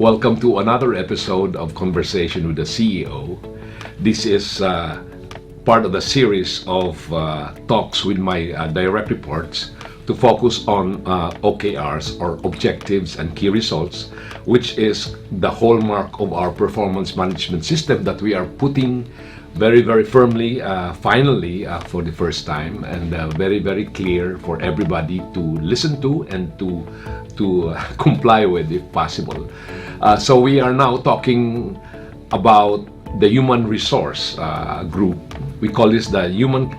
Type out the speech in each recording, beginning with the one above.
Welcome to another episode of Conversation with the CEO. This is part of the series of talks with my direct reports to focus on OKRs, or objectives and key results, which is the hallmark of our performance management system that we are putting very, very firmly, finally, for the first time, and very, very clear for everybody to listen to and to comply with if possible. So we are now talking about the human resource group. We call this the human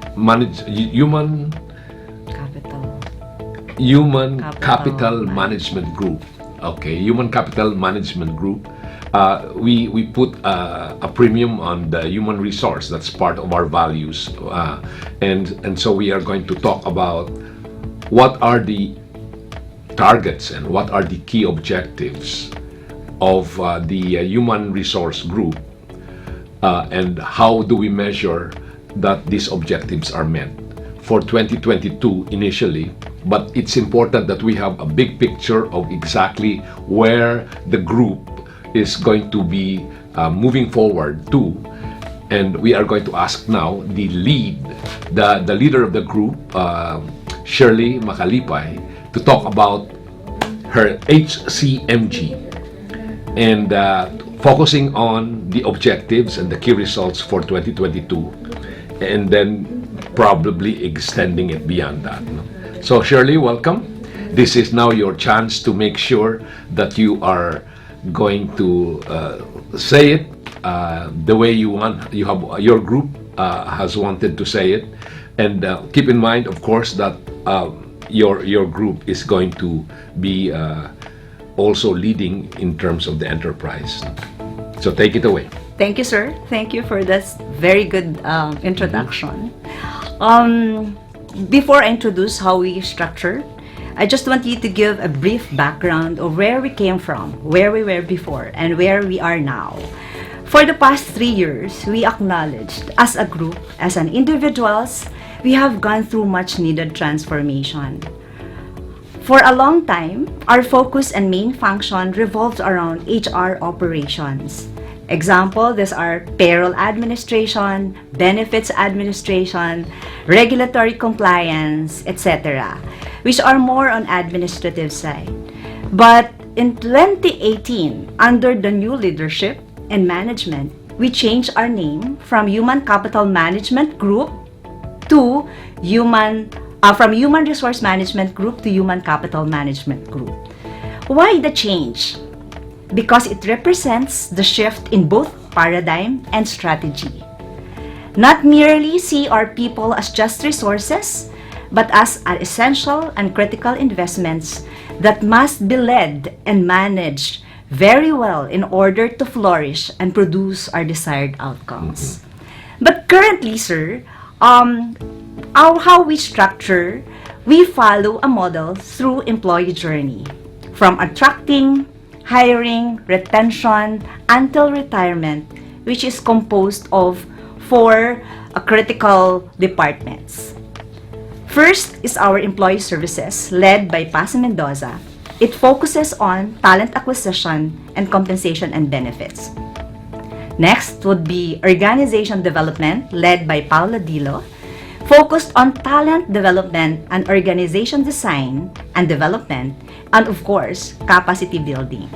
capital management group. Okay, human capital management group. We put a premium on the human resource. That's part of our values, and so we are going to talk about what are the targets and what are the key objectives of the human resource group, and how do we measure that these objectives are met for 2022 initially. But it's important that we have a big picture of exactly where the group is going to be moving forward to. And we are going to ask now the leader of the group, Shirley Macalipay, to talk about her HCMG and focusing on the objectives and the key results for 2022, and then probably extending it beyond that. So Shirley, welcome. This is now your chance to make sure that you are going to say it the way you want. Your group has wanted to say it, and keep in mind, of course, that your group is going to be also leading in terms of the enterprise. So take it away. Thank you, sir. Thank you for this very good introduction. Before I introduce how we structure, I just want you to give a brief background of where we came from, where we were before, and where we are now. For the past 3 years, we acknowledged as a group, as an individuals, we have gone through much needed transformation. For a long time, our focus and main function revolved around HR operations. Example, these are payroll administration, benefits administration, regulatory compliance, etc., which are more on administrative side. But in 2018, under the new leadership and management, we changed our name from Human Capital Management Group to from Human Resource Management Group to Human Capital Management Group. Why the change? Because it represents the shift in both paradigm and strategy. Not merely see our people as just resources, but as essential and critical investments that must be led and managed very well in order to flourish and produce our desired outcomes. But currently, sir, how we structure, we follow a model through employee journey, from attracting, hiring, retention, until retirement, which is composed of 4 critical departments. First is our employee services, led by Paz Mendoza. It focuses on talent acquisition and compensation and benefits. Next would be organization development, led by Paula Dilo, focused on talent development and organization design and development, and of course, capacity building.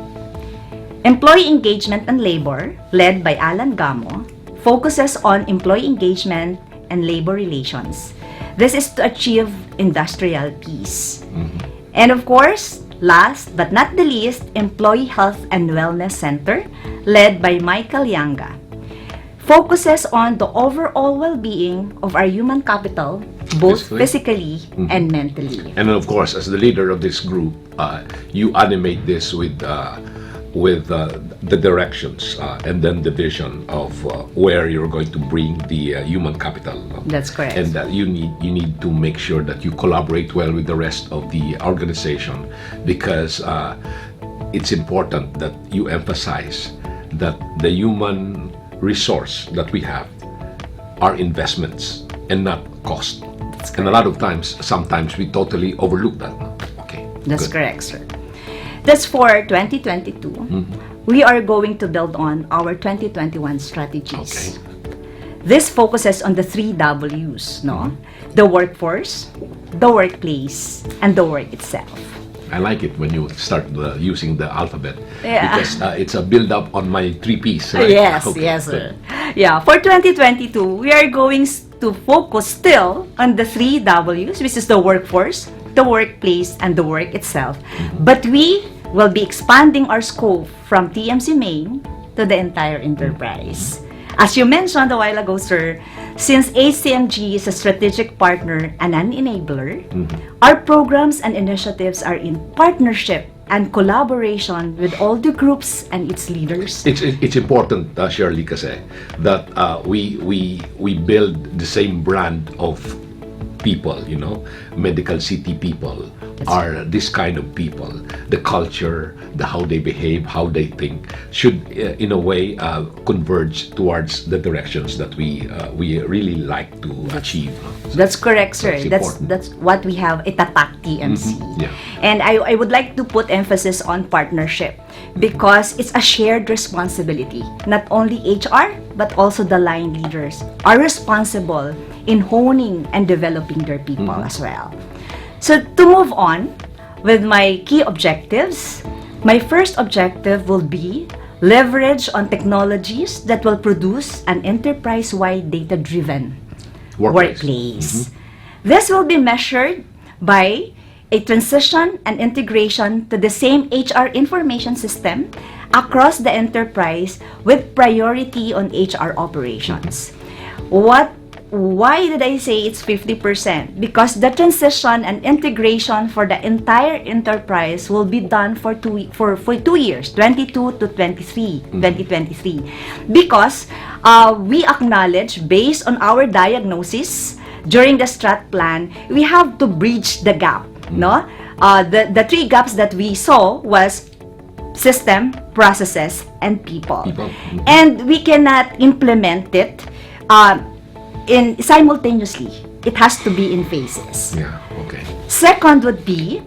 Employee engagement and labor, led by Alan Gamo, focuses on employee engagement and labor relations. This is to achieve industrial peace. And of course, last but not the least, Employee Health and Wellness Center, led by Michael Yanga, focuses on the overall well-being of our human capital, both physically and mentally. And of course, as the leader of this group, you animate this with the directions and then the vision of where you're going to bring the human capital. That's correct. And that you need to make sure that you collaborate well with the rest of the organization, because it's important that you emphasize that the human resource that we have are investments and not cost. And a lot of times, sometimes we totally overlook that. Okay. That's good. correct, sir. That's for 2022. We are going to build on our 2021 strategies. Okay. This focuses on the 3 W's, no? The workforce, the workplace, and the work itself. I like it when you start using the alphabet, Yeah. because it's a build-up on my 3 Ps. Right? Yes, Okay, yes, good. sir. Yeah, for 2022, we are going to focus still on the 3 W's, which is the workforce, the workplace, and the work itself. But we will be expanding our scope from TMC Main to the entire enterprise. As you mentioned a while ago, sir, since HCMG is a strategic partner and an enabler, our programs and initiatives are in partnership and collaboration with all the groups and its leaders. It's important, Shirley, kasi that we build the same brand of people, medical city people are this kind of people. The culture, how they behave, how they think should in a way converge towards the directions that we really like to achieve. That's correct, sir. That's That's important. that's what we have itatak TMC. Yeah. And I would like to put emphasis on partnership because it's a shared responsibility. Not only HR, but also the line leaders are responsible in honing and developing their people as well. So to move on with my key objectives, my first objective will be leverage on technologies that will produce an enterprise-wide data-driven workplace. This will be measured by a transition and integration to the same HR information system across the enterprise with priority on HR operations. Why did I say it's 50%? Because the transition and integration for the entire enterprise will be done for 2 years, 22 to 2023. Because we acknowledge, based on our diagnosis during the strat plan, we have to bridge the gap. No, the 3 gaps that we saw was system, processes, and people. And we cannot implement it in simultaneously. It has to be in phases. Yeah. Okay. Second would be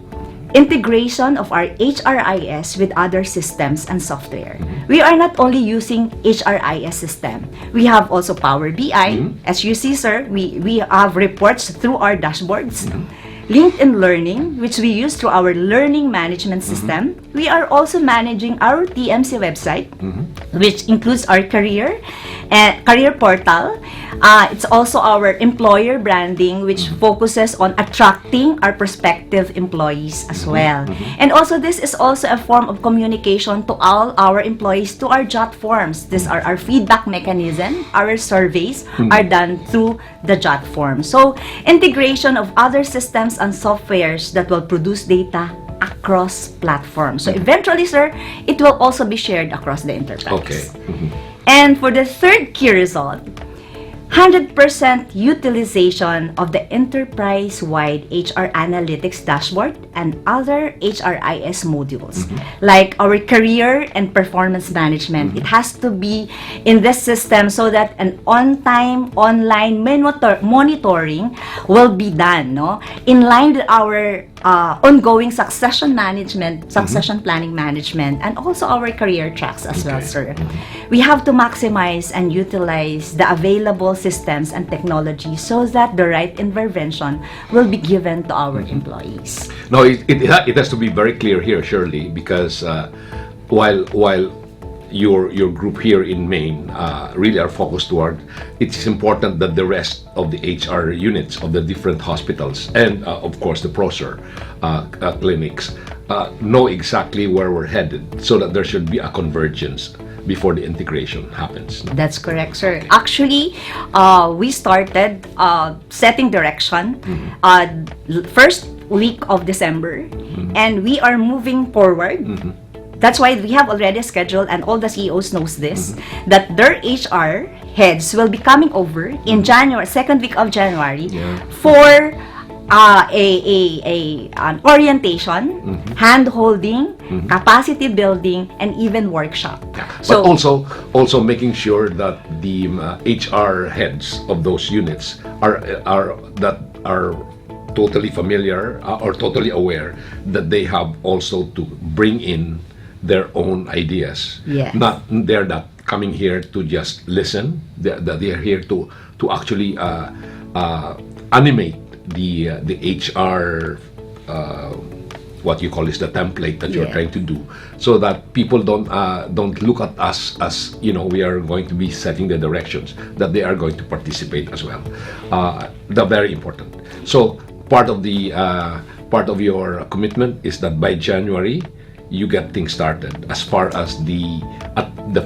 integration of our HRIS with other systems and software. We are not only using HRIS system. We have also Power BI. As you see, sir, we have reports through our dashboards. LinkedIn Learning, which we use through our learning management system. We are also managing our TMC website, which includes our career portal. It's also our employer branding, which focuses on attracting our prospective employees as well. And also, this is also a form of communication to all our employees, to our jot forms. These are our feedback mechanism. Our surveys are done through the jot form. So, integration of other systems and softwares that will produce data across platforms. So, eventually, sir, it will also be shared across the enterprise. Okay. And for the third key result, 100% utilization of the enterprise-wide HR analytics dashboard and other HRIS modules, like our career and performance management. It has to be in this system so that an on-time, online monitoring will be done, no? In line with our ongoing succession management, succession planning management, and also our career tracks as well, sir. We have to maximize and utilize the available systems and technology so that the right intervention will be given to our employees. No, it has to be very clear here, Shirley, because while your group here in Maine really are focused toward, it is important that the rest of the HR units of the different hospitals and of course the ProSER clinics know exactly where we're headed, so that there should be a convergence before the integration happens. That's correct, sir. Actually, we started setting direction first week of December, and we are moving forward. That's why we have already scheduled, and all the CEOs knows this, that their HR heads will be coming over in January, second week of January, for an orientation, hand-holding, capacity building, and even workshop. But also making sure that the HR heads of those units are totally familiar or totally aware that they have also to bring in their own ideas. Yes. They're not coming here to just listen. They're here to actually animate the HR, what you call is the template that you're Yeah. trying to do, so that people don't look at us as, you know, we are going to be setting the directions, that they are going to participate as well. They're very important. So part of your commitment is that by January you get things started as far as the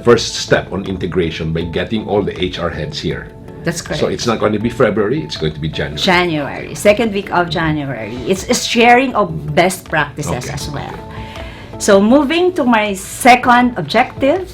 first step on integration by getting all the HR heads here. That's correct. So it's not going to be February, it's going to be January. January, second week of January. It's a sharing of best practices Okay. as well. So moving to my second objective,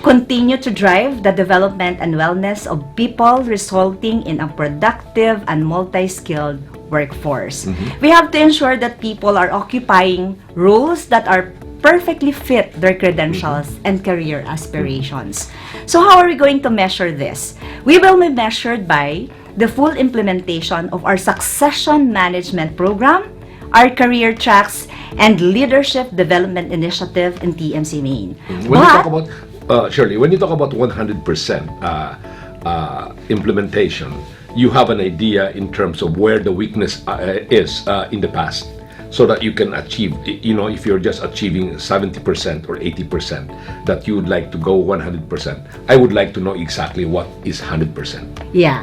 continue to drive the development and wellness of people, resulting in a productive and multi-skilled workforce. We have to ensure that people are occupying roles that are perfectly fit their credentials and career aspirations. So how are we going to measure this? We will be measured by the full implementation of our succession management program, our career tracks, and leadership development initiative in TMC Maine. When you talk about Shirley, when you talk about 100% implementation, you have an idea in terms of where the weakness is in the past, so that you can achieve, you know, if you're just achieving 70% or 80%, that you would like to go 100%. I would like to know exactly what is 100%. Yeah.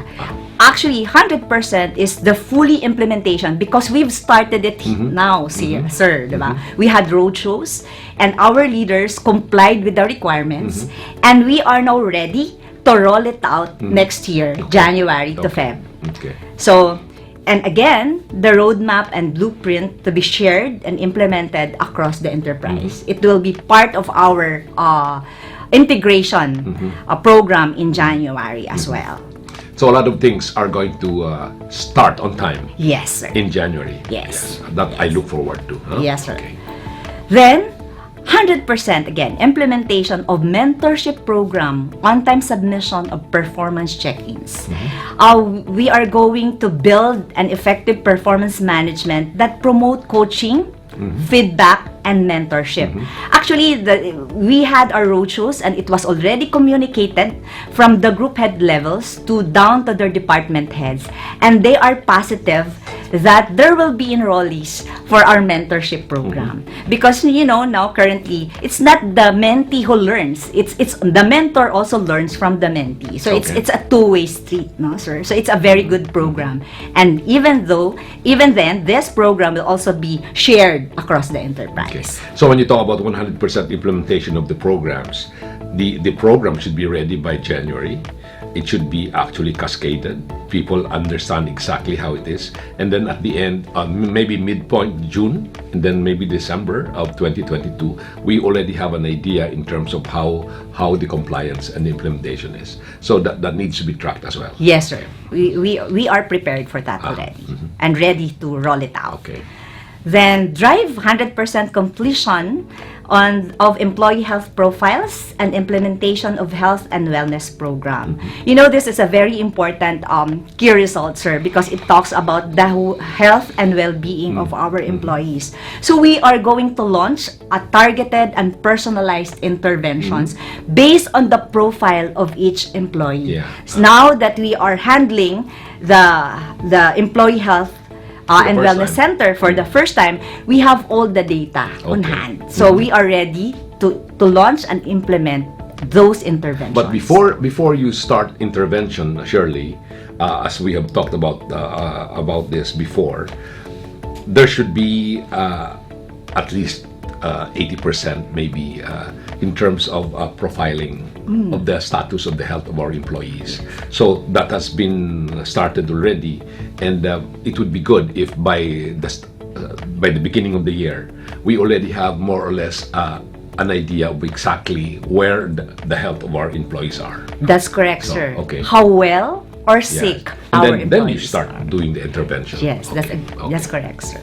Actually, 100% is the fully implementation because we've started it now, sir, diba? We had roadshows and our leaders complied with the requirements, and we are now ready to roll it out next year, January to Feb. Okay. So, and again, the roadmap and blueprint to be shared and implemented across the enterprise. It will be part of our integration program in January as well. So a lot of things are going to start on time Yes, sir. in January. Yes. That I look forward to. Huh? Yes, sir. Okay. Then, 100% again, implementation of mentorship program, on-time submission of performance check-ins. We are going to build an effective performance management that promote coaching, feedback, and mentorship. Actually, we had our roadshows and it was already communicated from the group head levels to down to their department heads, and they are positive that there will be enrollees for our mentorship program, because you know now currently it's not the mentee who learns, it's the mentor also learns from the mentee, so it's a two-way street, no sir? So it's a very good program, and even then this program will also be shared across the enterprise. Okay. So when you talk about 100% implementation of the programs, the program should be ready by January. It should be actually cascaded. People understand exactly how it is. And then at the end, maybe midpoint June, and then maybe December of 2022, we already have an idea in terms of how the compliance and the implementation is. So that needs to be tracked as well. Yes, sir. We are prepared for that already and ready to roll it out. Okay. Then drive 100% completion of employee health profiles and implementation of health and wellness program. You know, this is a very important key result, sir, because it talks about the health and well-being of our employees. So we are going to launch a targeted and personalized interventions based on the profile of each employee. Yeah. So now that we are handling the employee health and first wellness time. center for the first time, we have all the data on Okay. hand. So we are ready to launch and implement those interventions. But before you start intervention, Shirley, as we have talked about this before, there should be at least 80% maybe in terms of profiling of the status of the health of our employees. So that has been started already, and it would be good if by the beginning of the year we already have more or less an idea of exactly where the health of our employees are. That's correct, So, sir. okay. How well or sick And our then you employees start are. doing the intervention. Yes, Okay. that's correct, sir.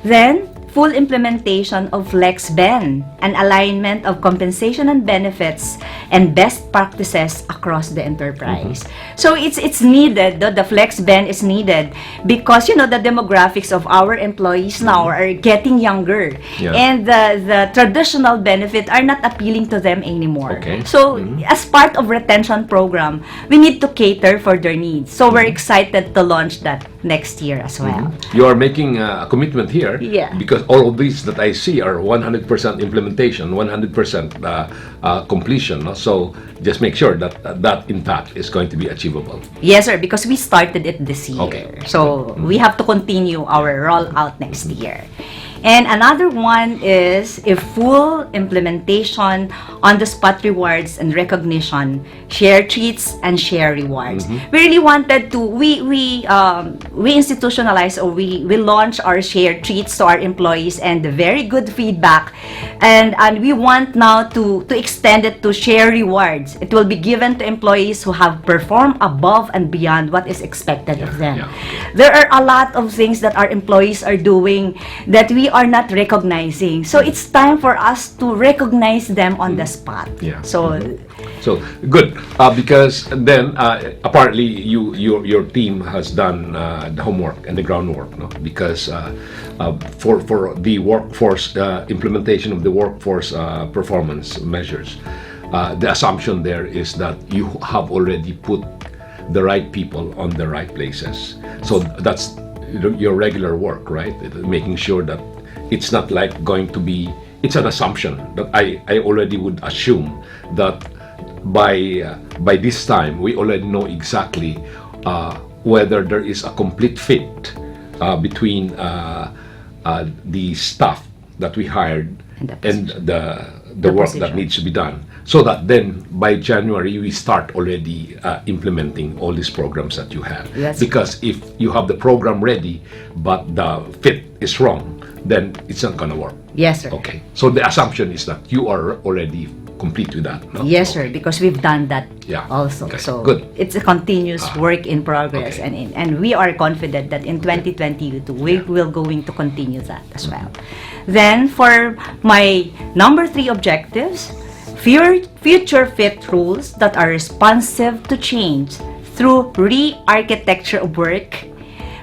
Then full implementation of FlexBen, an alignment of compensation and benefits and best practices across the enterprise. So it's needed, the FlexBen is needed because the demographics of our employees now are getting younger, and the traditional benefits are not appealing to them anymore. So as part of retention program, we need to cater for their needs. So we're excited to launch that next year as well. You are making a commitment here, because all of these that I see are 100% implementation, 100% completion. No? So just make sure that that in fact is going to be achievable. Yes, sir, because we started it this year. So we have to continue our rollout next year. And another one is a full implementation on the spot rewards and recognition, share treats and share rewards. We really wanted to, we institutionalize, or we launch our share treats to our employees, and very good feedback. And we want now to extend it to share rewards. It will be given to employees who have performed above and beyond what is expected of them. There are a lot of things that our employees are doing that we are not recognizing. So it's time for us to recognize them on the spot. So good, because then apparently your team has done the homework and the groundwork, no? Because for the workforce implementation of the workforce performance measures, the assumption there is that you have already put the right people on the right places. So that's your regular work, right? Making sure that it's not like going to be, it's an assumption that I already would assume that by this time we already know exactly whether there is a complete fit between the staff that we hired and the work that needs to be done, so that then by January we start already implementing all these programs that you have. Because if you have the program ready but the fit is wrong, then it's not going to work. Yes, sir. Okay. So the assumption is that you are already complete with that, no? Yes, sir, because we've done that also. Okay. So good. It's a continuous work in progress, and we are confident that in 2022 we will going to continue that as well. Then for my number 3 objectives, future fit rules that are responsive to change through re-architecture of work.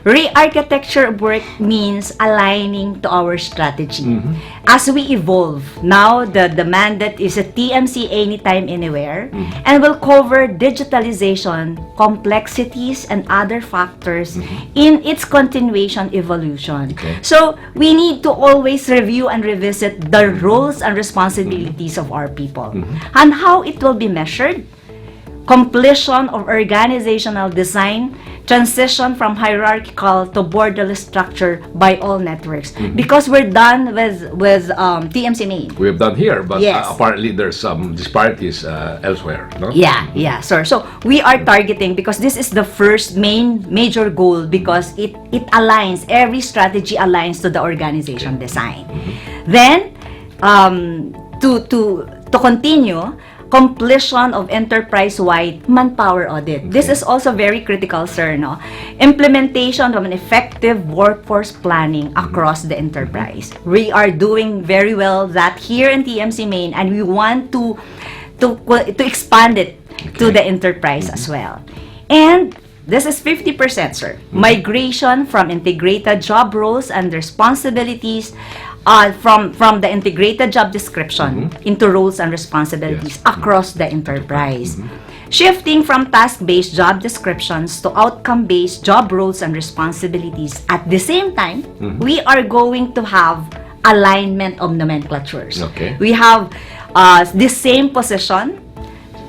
Re-architecture of work means aligning to our strategy. As we evolve, now the mandate is a TMC anytime, anywhere, and will cover digitalization, complexities, and other factors in its continuation evolution. So we need to always review and revisit the roles and responsibilities of our people, and how it will be measured. Completion of organizational design, transition from hierarchical to borderless structure by all networks. Because we're done with TMC main. We have done here, but apparently there's some disparities elsewhere, no? Yeah, sir. So we are targeting, because this is the first major goal, because it aligns, every strategy aligns to the organization design. Then to continue, completion of enterprise-wide manpower audit. This is also very critical, sir, no? Implementation of an effective workforce planning across the enterprise. We are doing very well that here in TMC Main, and we want to expand it to the enterprise as well. And this is 50%, sir. Migration from integrated job roles and responsibilities, from the integrated job description into roles and responsibilities across the enterprise. Shifting from task-based job descriptions to outcome-based job roles and responsibilities. At the same time, we are going to have alignment of nomenclatures. We have the same position,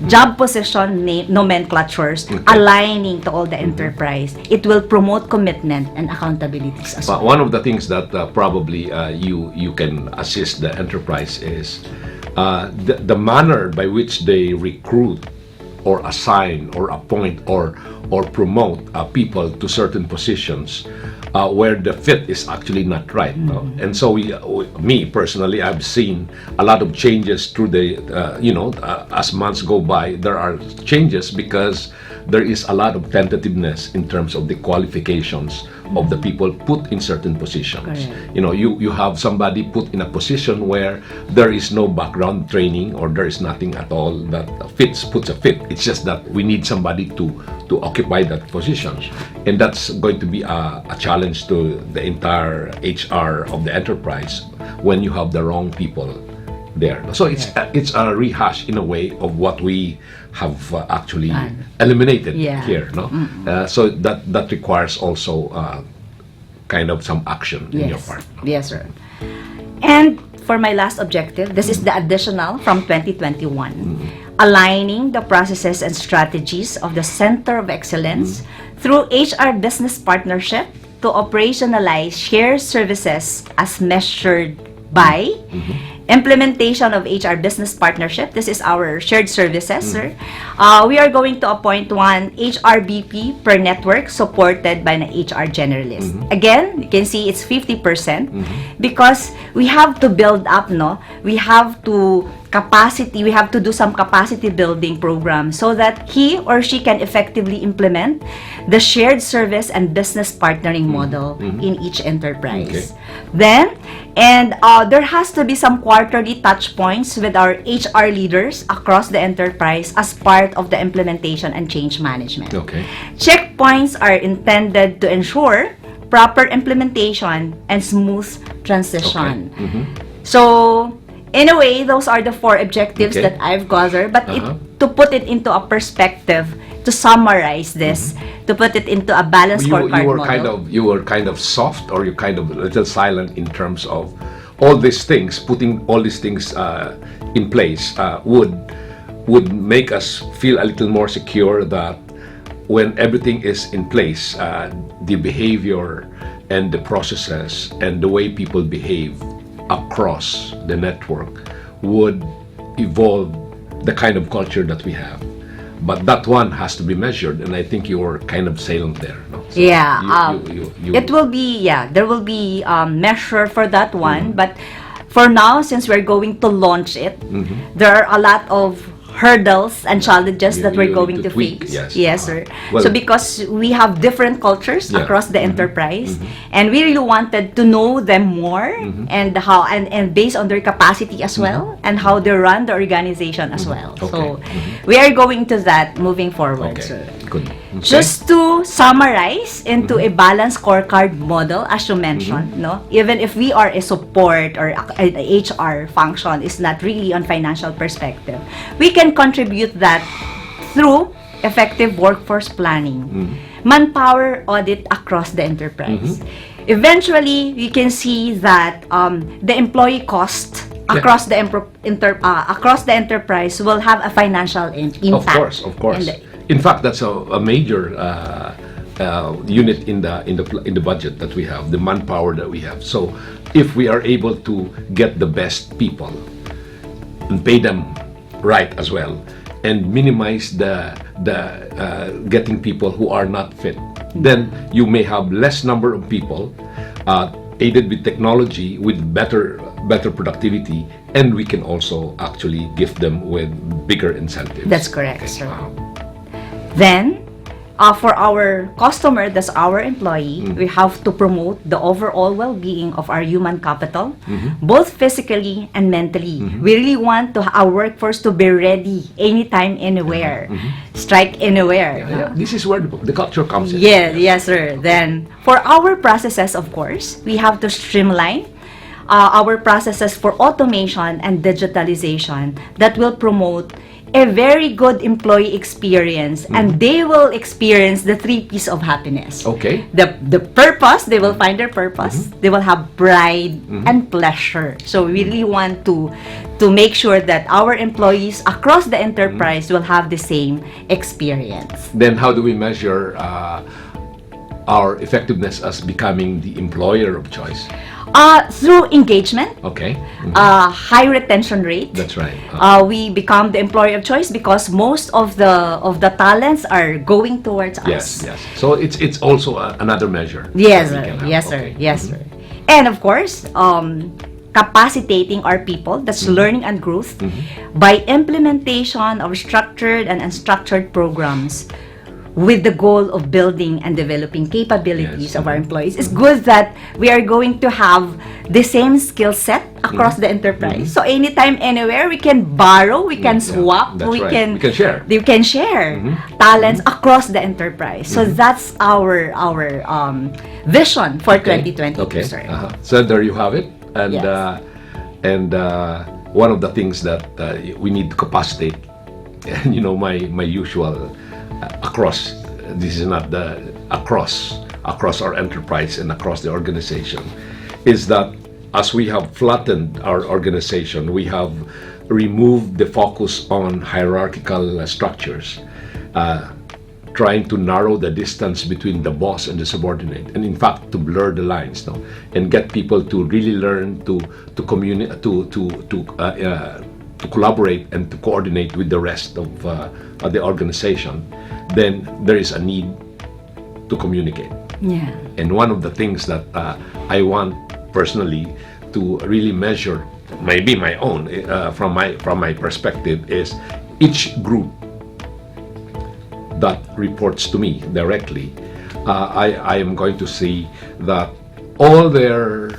job position nomenclatures, aligning to all the enterprise. It will promote commitment and accountabilities as well. One of the things that probably you can assist the enterprise is the manner by which they recruit or assign or appoint or promote people to certain positions where the fit is actually not right. No? And so me personally, I've seen a lot of changes through the, as months go by, there are changes because there is a lot of tentativeness in terms of the qualifications of the people put in certain positions. Correct. You know, you have somebody put in a position where there is no background training or there is nothing at all that puts a fit. It's just that we need somebody to occupy that position, and that's going to be a challenge to the entire HR of the enterprise when you have the wrong people there. So it's a rehash in a way of what we have actually eliminated here. No, so that requires also kind of some action in your part. Yes, sir. And for my last objective, this is the additional from 2021, aligning the processes and strategies of the Center of Excellence through HR business partnership to operationalize shared services as measured by implementation of HR business partnership. This is our shared services, sir. We are going to appoint one HRBP per network supported by an HR generalist. Again, you can see it's 50% because we have to build up, no? We have to do some capacity building program so that he or she can effectively implement the shared service and business partnering model in each enterprise. Then, there has to be some quarterly touch points with our HR leaders across the enterprise as part of the implementation and change management. Checkpoints are intended to ensure proper implementation and smooth transition. So, in a way, those are the 4 objectives that I've gathered. But to put it into a perspective, to summarize this, to put it into a balanced scorecard model. You were kind of soft, or you kind of a little silent in terms of all these things. Putting all these things in place would make us feel a little more secure that when everything is in place, the behavior and the processes and the way people behave across the network would evolve the kind of culture that we have. But that one has to be measured, and I think you were kind of silent there. No? So it will be, there will be measure for that one. But for now, since we're going to launch it, there are a lot of hurdles and challenges that we're going to face. Yes, sir. Well, so because we have different cultures across the enterprise, and we really wanted to know them more, and how and based on their capacity as well, and how they run the organization as well. So we are going to that moving forward, sir. Good. Just to summarize into a balanced scorecard model, as you mentioned, no, even if we are a support or an HR function is not really on financial perspective, we can contribute that through effective workforce planning, manpower audit across the enterprise. Eventually, we can see that the employee cost across the enterprise will have a financial impact. Of course. In fact, that's a major unit in the budget that we have, the manpower that we have. So, if we are able to get the best people and pay them right as well, and minimize the getting people who are not fit, then you may have less number of people aided with technology, with better productivity, and we can also actually gift them with bigger incentives. That's correct, sir. Then, for our customer, that's our employee, we have to promote the overall well-being of our human capital, both physically and mentally. We really want our workforce to be ready anytime, anywhere. Strike anywhere. This is where the culture comes in. Yes, sir. Then, for our processes, of course, we have to streamline our processes for automation and digitalization that will promote a very good employee experience, and they will experience the 3 P's of happiness. The purpose, they will find their purpose, they will have pride and pleasure. So we really want to make sure that our employees across the enterprise will have the same experience. Then how do we measure our effectiveness as becoming the employer of choice? Through engagement, high retention rate. That's right. We become the employer of choice because most of the talents are going towards us. Yes. So it's also another measure. Yes, sir. And of course, capacitating our people, that's learning and growth, by implementation of structured and unstructured programs. with the goal of building and developing capabilities Yes. of our employees. It's good that we are going to have the same skill set across the enterprise. So anytime, anywhere, we can borrow, we can swap, That's we right. can We can share. You can share talents across the enterprise. So that's our vision for 2022, Okay. sir. So there you have it. And Yes. one of the things that we need to capacitate, and my usual across. This is not the across our enterprise and across the organization, is that as we have flattened our organization, we have removed the focus on hierarchical structures, trying to narrow the distance between the boss and the subordinate, and in fact to blur the lines, no, and get people to really learn to communicate, to collaborate and to coordinate with the rest of the organization. Then there is a need to communicate. Yeah. And one of the things that I want personally to really measure, maybe my own, from my perspective, is each group that reports to me directly. I am going to see that all their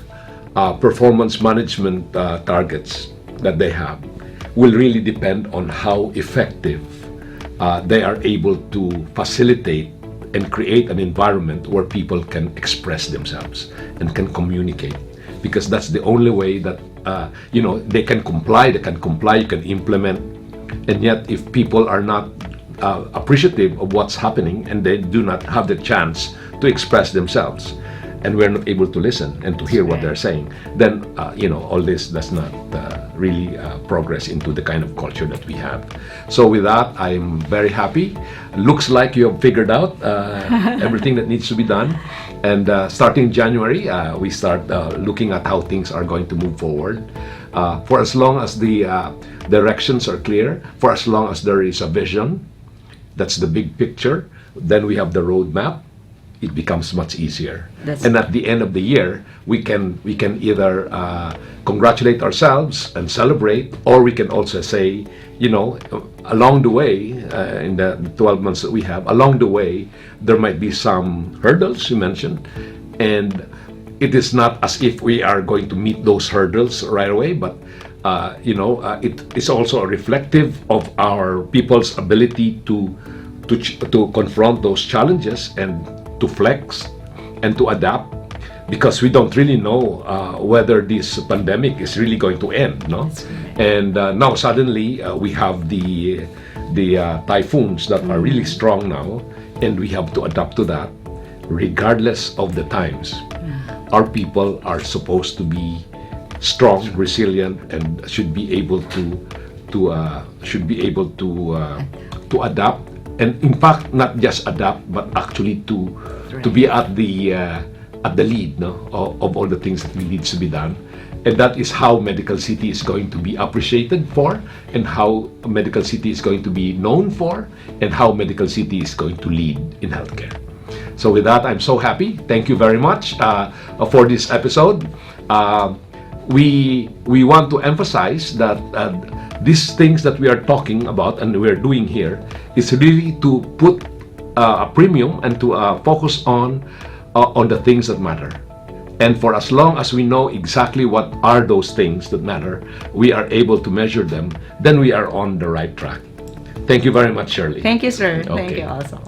performance management targets that they have will really depend on how effective they are able to facilitate and create an environment where people can express themselves and can communicate, because that's the only way that they can comply, you can implement. And yet if people are not appreciative of what's happening and they do not have the chance to express themselves, and we're not able to listen and to hear what they're saying, then all this does not really progress into the kind of culture that we have. So with that, I'm very happy. Looks like you have figured out everything that needs to be done. And starting January, we start looking at how things are going to move forward. For as long as the directions are clear, for as long as there is a vision, that's the big picture, then we have the roadmap. It becomes much easier. And at the end of the year, we can either congratulate ourselves and celebrate, or we can also say, along the way, in the 12 months that we have, along the way, there might be some hurdles you mentioned, and it is not as if we are going to meet those hurdles right away, but it is also reflective of our people's ability to confront those challenges and to flex and to adapt, because we don't really know whether this pandemic is really going to end, no? And now suddenly we have the typhoons that are really strong now, and we have to adapt to that regardless of the times. Our people are supposed to be strong, resilient, and should be able to adapt. And in fact, not just adapt, but actually to be at the lead, no, of all the things that needs to be done. And that is how Medical City is going to be appreciated for, and how Medical City is going to be known for, and how Medical City is going to lead in healthcare. So with that, I'm so happy. Thank you very much for this episode. We want to emphasize that these things that we are talking about and we're doing here is really to put a premium and to focus on the things that matter. And for as long as we know exactly what are those things that matter, we are able to measure them, then we are on the right track. Thank you very much, Shirley. Thank you, sir. Okay. Thank you also.